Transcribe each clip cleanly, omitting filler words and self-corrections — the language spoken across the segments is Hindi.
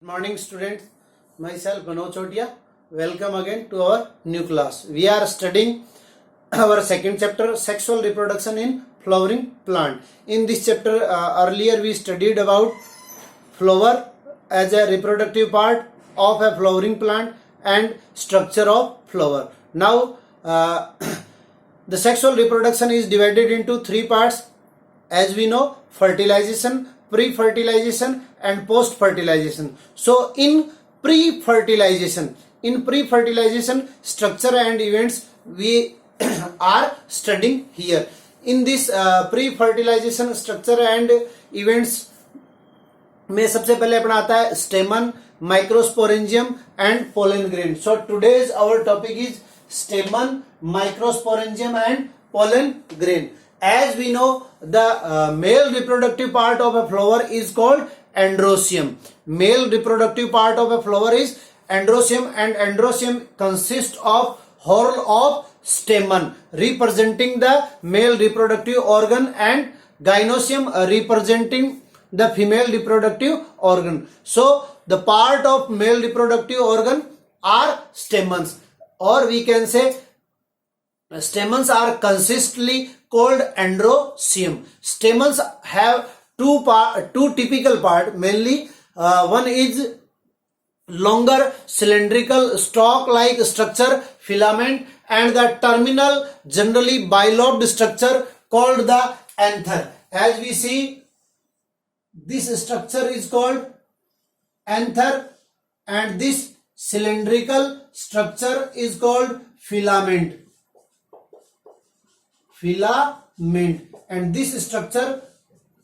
Good morning students, myself Manoj Chotia. Welcome again to our new class. We are studying our second chapter, sexual reproduction in flowering plant. In this chapter earlier we studied about flower as a reproductive part of a flowering plant and structure of flower. Now the sexual reproduction is divided into three parts. As we know, fertilization, pre-fertilization and post-fertilization. So in pre-fertilization structure and events we are studying here. In this pre-fertilization structure and events में सबसे पहले अपना आता है stamen, microsporangium and pollen grain. So today's our topic is stamen, microsporangium and pollen grain. As we know, the male reproductive part of a flower is called androecium. Male reproductive part of a flower is androecium, and androecium consists of whorl of stamen representing the male reproductive organ and gynoecium representing the female reproductive organ. So the part of male reproductive organ are stamens, or we can say stamens are consistently called androecium. Stamens have two typical part. Mainly one is longer cylindrical stalk like structure, filament, and the terminal generally bilobed structure called the anther. As we see, this structure is called anther and this cylindrical structure is called filament, and this structure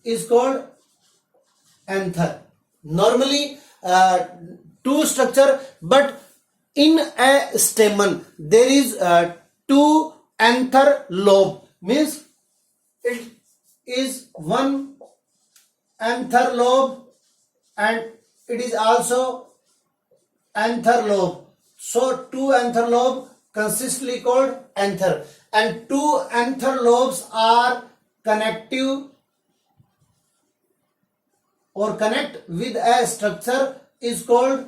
is called anther. Normally two structure, but in a stamen there is two anther lobe, means it is one anther lobe and it is also anther lobe. So two anther lobe consistently called anther, and two anther lobes are connective or connect with a structure is called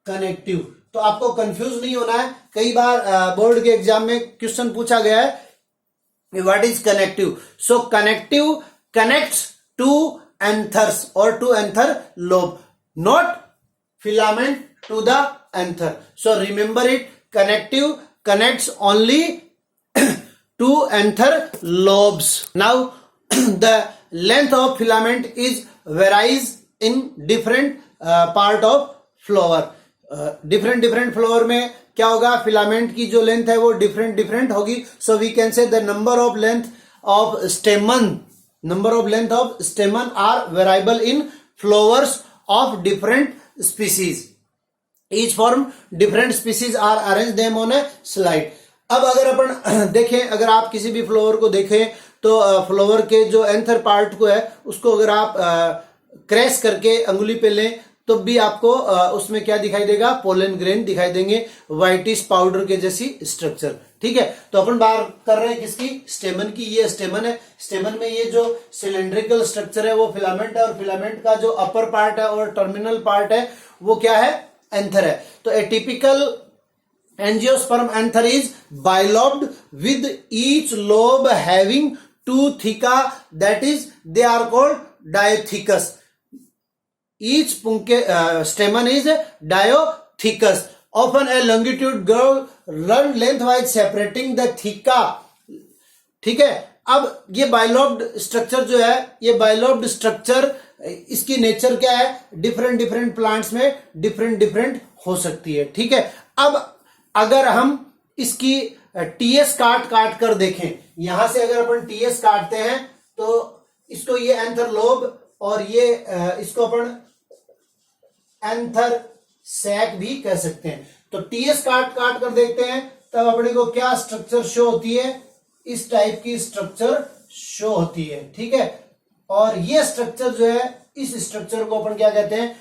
connective. तो आपको कंफ्यूज नहीं होना है. कई बार बोर्ड के एग्जाम में क्वेश्चन पूछा गया है what is connective. So connective connects two anthers or two anther lobe, not filament to the anther. So remember it, connective connects only two anther lobes. Now the length of filament is varies in different part of flower. different flower में क्या होगा, फिलामेंट की जो लेंथ है वो different होगी. So we can say the number of length of stamen are variable in flowers of different species. Each form different species are arranged them on a slide. अब अगर अपन देखें, अगर आप किसी भी फ्लावर को देखें तो फ्लावर के जो एंथर पार्ट को है उसको अगर आप क्रैश करके अंगुली पे लें तो भी आपको उसमें क्या दिखाई देगा, पोलन ग्रेन दिखाई देंगे, व्हाइटिश पाउडर के जैसी स्ट्रक्चर. ठीक है, तो अपन बात कर रहे हैं किसकी, स्टेमन की. ये स्टेमन है. स्टेमन में ये जो सिलेंड्रिकल स्ट्रक्चर है वो फिलामेंट है, और फिलामेंट का जो अपर पार्ट है और टर्मिनल पार्ट है वो क्या है, एंथर है. तो a typical angiosperm anther is bilobed with each lobe having two theca, that is they are called dithecous. Each stamen is diothecous. Often a longitude curve run lengthwise separating the theca. ठीक है, अब ये बाइलोब्ड स्ट्रक्चर जो है, ये बाइलोब्ड स्ट्रक्चर इसकी नेचर क्या है, डिफरेंट प्लांट्स में डिफरेंट हो सकती है. ठीक है, अब अगर हम इसकी टीएस काट कर देखें, यहां से अगर अपन टीएस काटते हैं तो इसको ये एंथर लोब और ये इसको अपन एंथर सैक भी कह सकते हैं. तो टीएस काट कर देखते हैं तब अपने को क्या स्ट्रक्चर शो होती है, इस टाइप की स्ट्रक्चर शो होती है. ठीक है, और ये स्ट्रक्चर जो है, इस स्ट्रक्चर को अपन क्या कहते हैं,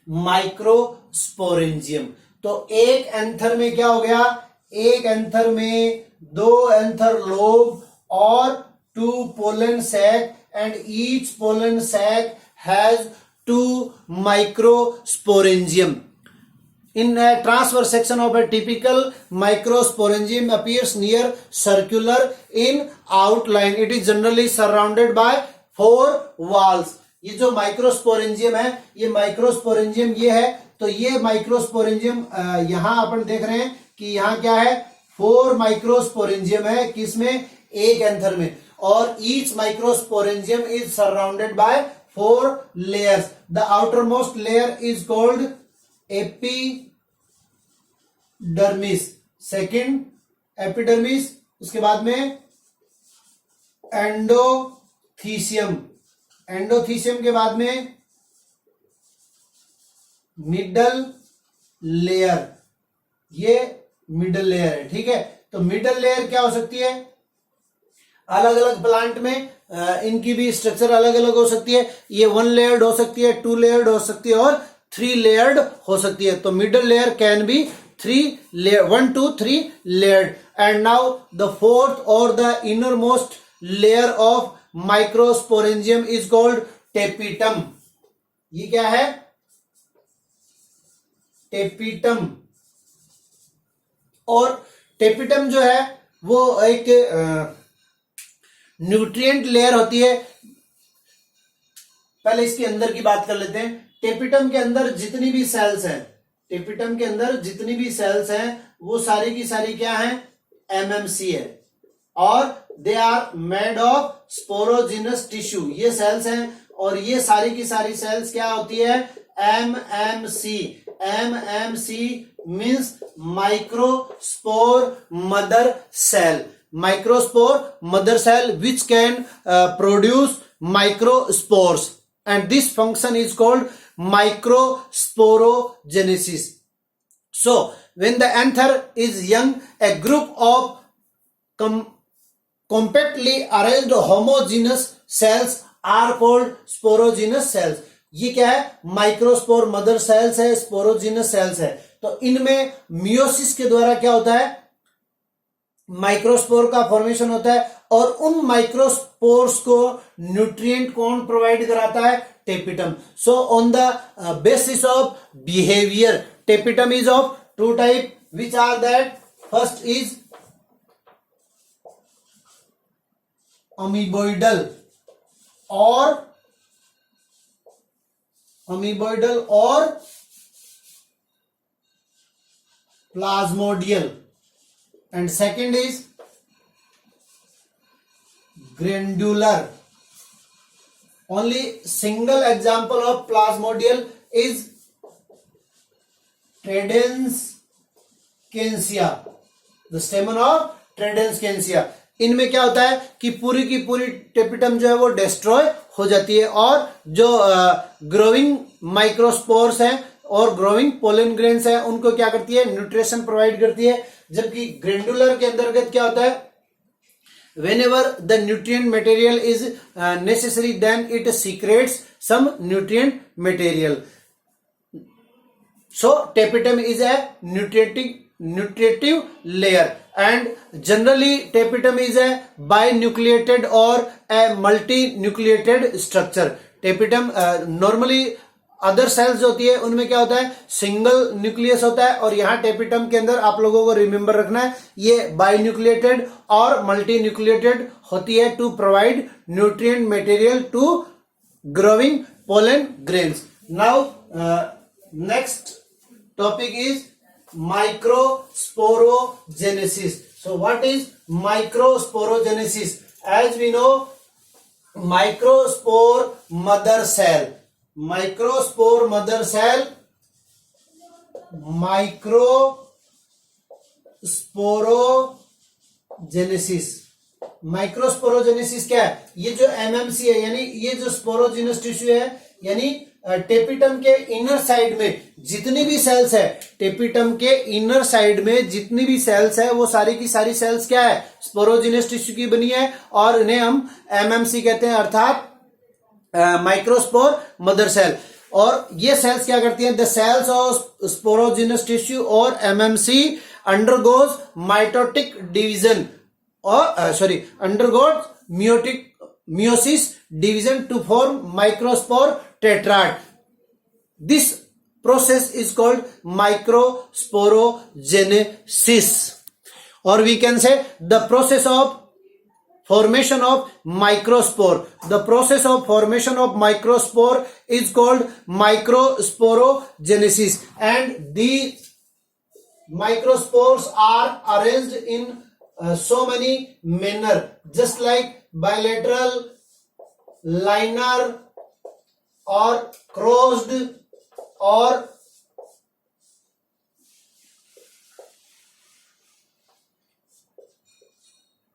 माइक्रोस्पोरेंजियम. तो एक एंथर में क्या हो गया, एक एंथर में दो एंथर लोब और two pollen sac, and each pollen sac has to microsporangium. In a transverse section of a typical microsporangium appears near circular in outline. It is generally surrounded by 4 walls. ये जो माइक्रोस्पोरेंजियम है, ये माइक्रोस्पोरेंजियम ये है, तो ये माइक्रोस्पोरेंजियम यहां अपन देख रहे हैं कि यहां क्या है, 4 माइक्रोस्पोरेंजियम है, किसमें, एक एंथर में, और each microsporangium is surrounded by 4 layers. The outermost layer is called epidermis, second epidermis, उसके बाद में एंडोथीसियम, एंडोथीसियम के बाद में मिडल लेयर, ये मिडल लेयर है, ठीक है। तो मिडल लेयर क्या हो सकती है, अलग अलग प्लांट में इनकी भी स्ट्रक्चर अलग अलग हो सकती है, ये 1 लेयर्ड हो सकती है, 2 लेयर्ड हो सकती है और 3 लेयर्ड हो सकती है। तो middle layer can be 3 layer, 1 to 3 layered. And now the fourth or the innermost layer of microsporangium is called tapetum. ये क्या है, टेपिटम। और टेपिटम जो है वो एक न्यूट्रिएंट लेयर होती है। पहले इसके अंदर की बात कर लेते हैं। टेपिटम के अंदर जितनी भी सेल्स हैं, टेपिटम के अंदर जितनी भी सेल्स हैं वो सारी की सारी क्या है, एमएमसी है, और they are made of sporogenous tissue. ये सेल्स हैं और ये सारी की सारी सेल्स क्या होती है, MMC. MMC means microspore mother cell, microspore mother cell which can produce microspores, and this function is called microsporogenesis. So when the anther is young, a group of compactly arranged homogeneous cells are called sporogenous cells. ये क्या है, माइक्रोस्पोर मदर सेल्स है, स्पोरोजिनस सेल्स है। तो इनमें मियोसिस के द्वारा क्या होता है, माइक्रोस्पोर का फॉर्मेशन होता है, और उन माइक्रोस्पोर्स को न्यूट्रिएंट कौन प्रोवाइड कराता है, tapetum. So on the basis of behaviour, tapetum is of 2 type, which are that, first is amoeboidal और plasmodial, and second is granular. Only single example of plasmodial is Tradescantia, the stamen of Tradescantia. इनमें क्या होता है कि पूरी की पूरी टेपिटम जो है वो डिस्ट्रॉय हो जाती है, और जो ग्रोइंग माइक्रोस्पोर्स हैं और ग्रोइंग पोलन ग्रेन्स हैं उनको क्या करती है, न्यूट्रिशन प्रोवाइड करती है। जबकि ग्रेन्डुलर के अंतर्गत क्या होता है, whenever the nutrient material is necessary then it secretes some nutrient material. So tapetum is a nutritive layer, and generally tapetum is a binucleated or a multinucleated structure. Tapetum normally other sales जो होती है उनमें क्या होता है, सिंगल न्यूक्लियस होता है, और यहां टेपिटम के अंदर आप लोगों को रिमेंबर रखना है ये बाइन्यूक्लिएटेड और मल्टी न्यूक्लिएटेड होती है to provide nutrient material to growing pollen grains. Now next topic is microsporogenesis. So what is microsporogenesis? As we know, microspore mother cell, microspore mother cell, microsporogenesis. Microsporogenesis क्या है, ये जो एमएमसी है यानी ये जो स्पोरोजिनस टिश्यू है, यानी टेपिटम के इनर साइड में जितनी भी सेल्स है, टेपिटम के इनर साइड में जितनी भी सेल्स है वो सारी की सारी सेल्स क्या है, स्पोरोजिनस टिश्यू की बनी है, और इन्हें हम एमएमसी कहते हैं, अर्थात माइक्रोस्पोर मदर सेल। और ये सेल्स क्या करती हैं, the cells of sporogenous tissue और एमएमसी अंडरगोज माइटोटिक डिवीजन और undergoes meiosis division to form microspore tetrad. This process is called microsporogenesis, or we can say the process of formation of microspore. The process of formation of microspore is called microsporogenesis, and the microspores are arranged in so many manner, just like bilateral, linear, or crossed, or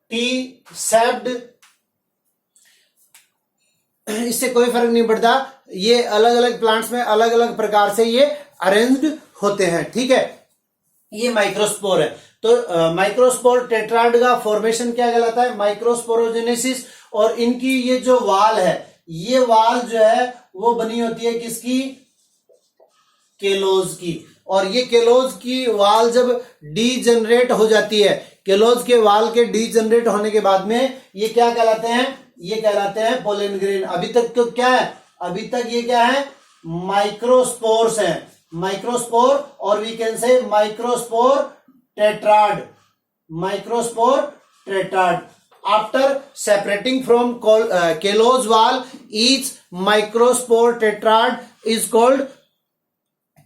T-shaped. इससे कोई फर्क नहीं पड़ता, ये अलग अलग प्लांट्स में अलग अलग प्रकार से ये अरेंज्ड होते हैं, ठीक है। ये माइक्रोस्पोर है। तो माइक्रोस्पोर टेट्राड का फॉर्मेशन क्या कहलाता है? माइक्रोस्पोरोजेनेसिस। और इनकी ये जो वाल है, ये वाल जो है वो बनी होती है किसकी? केलोज की। और ये केलोज की वाल जब डीजनरेट हो जाती है, केलोज के वाल के डीजनरेट होने के बाद में ये क्या कहलाते हैं? ये कहलाते हैं पोलन ग्रेन। अभी तक तो क्या है? अभी तक ये क्या है? माइक्रोस्पोर्स हैं, माइक्रोस्पोर, और we can say microspore tetrad, microspore tetrad. After separating from Kellogg's wall, each microspore tetrad is called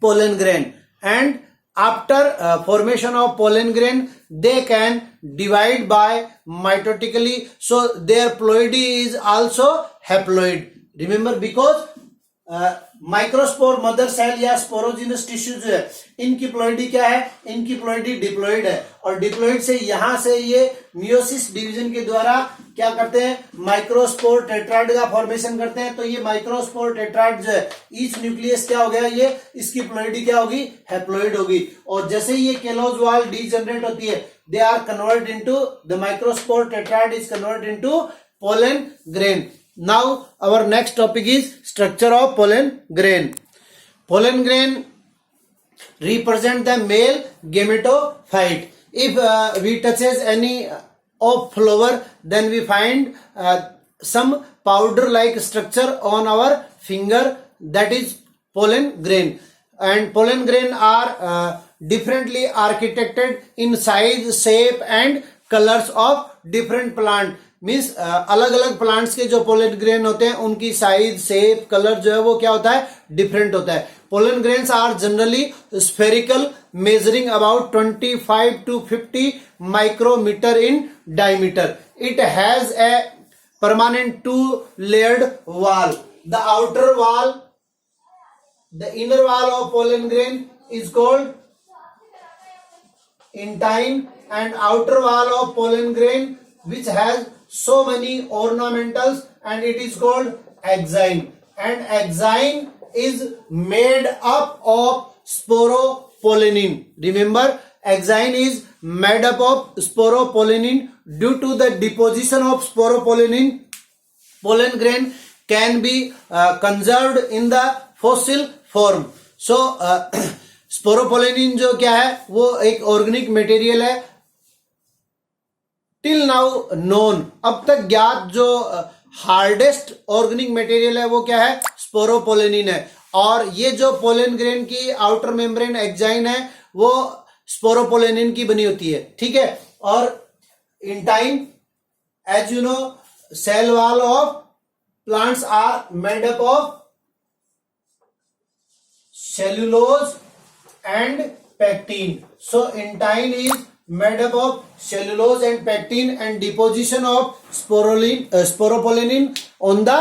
pollen grain, and after formation of pollen grain, they can divide by mitotically, so their ploidy is also haploid. Remember, because microspore mother cell या स्पोरोजिनस टिश्यू जो है, इनकी प्लॉइडी क्या है? इनकी प्लॉइडी डिप्लॉइड है, और डिप्लॉइड से यहां से ये मियोसिस डिवीजन के द्वारा क्या करते हैं? माइक्रोस्पोर टेट्राड का फॉर्मेशन करते हैं। तो ये माइक्रोस्पोर टेट्राड जो है, ईच न्यूक्लियस क्या हो गया? ये इसकी प्लॉइडी क्या होगी? हैप्लॉइड होगी। और जैसे ही ये केलोज वाल डीजनरेट होती है, they are convert into the microspore tetrad is convert into pollen grain. Now our next topic is structure of pollen grain. Pollen grain represent the male gametophyte. If we touches any of flower, then we find some powder like structure on our finger, that is pollen grain. And pollen grain are differently architected in size, shape and colors of different plant. Means अलग अलग प्लांट्स के जो पोलन ग्रेन होते हैं, उनकी साइज, शेप, कलर जो है वो क्या होता है? डिफरेंट होता है. Pollen grains are generally spherical, measuring about 25 to 50 micrometer in diameter. It has a permanent two-layered wall. The outer wall, the inner wall of pollen grain is called intine, and outer wall of pollen grain which has so many ornamentals, and it is called axine. And axine is made up of sporopollenin. Remember, axine is made up of sporopollenin. Due to the deposition of sporopollenin, pollen grain can be conserved in the fossil form. So sporopollenin जो क्या है? वो एक ऑर्गेनिक मटेरियल है. टिल नाउ नोन, अब तक ज्ञात जो हार्डेस्ट ऑर्गेनिक मटेरियल है वो क्या है? स्पोरोपोलेनिन है. और ये जो पोलन ग्रेन की आउटर मेम्ब्रेन एक्साइन है, वो स्पोरोपोलेनिन की बनी होती है, ठीक है. और intine, as you know, cell wall of plants are made up of cellulose and pectin. So intine is made up of cellulose and pectin, and deposition of sporopollenin on the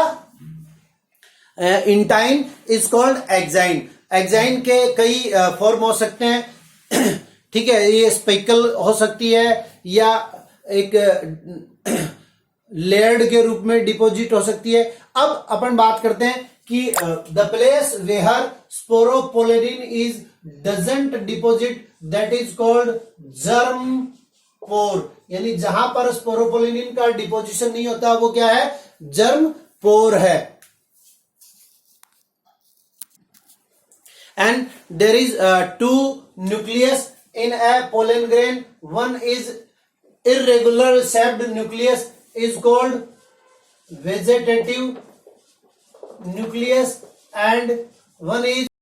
intine is called axine. axine के कई फॉर्म हो सकते हैं, ठीक है. ये स्पेकल हो सकती है, या एक लेयर्ड के रूप में डिपोजिट हो सकती है. अब अपन बात करते हैं कि the place where sporopollenin is doesn't deposit, that is called germ pore. यानी जहां पर स्पोरोपोलेनिन का डिपोजिशन नहीं होता, वो क्या है? जर्म पोर है. And there is two nucleus in a pollen grain. One is irregular shaped nucleus is called vegetative nucleus, and one is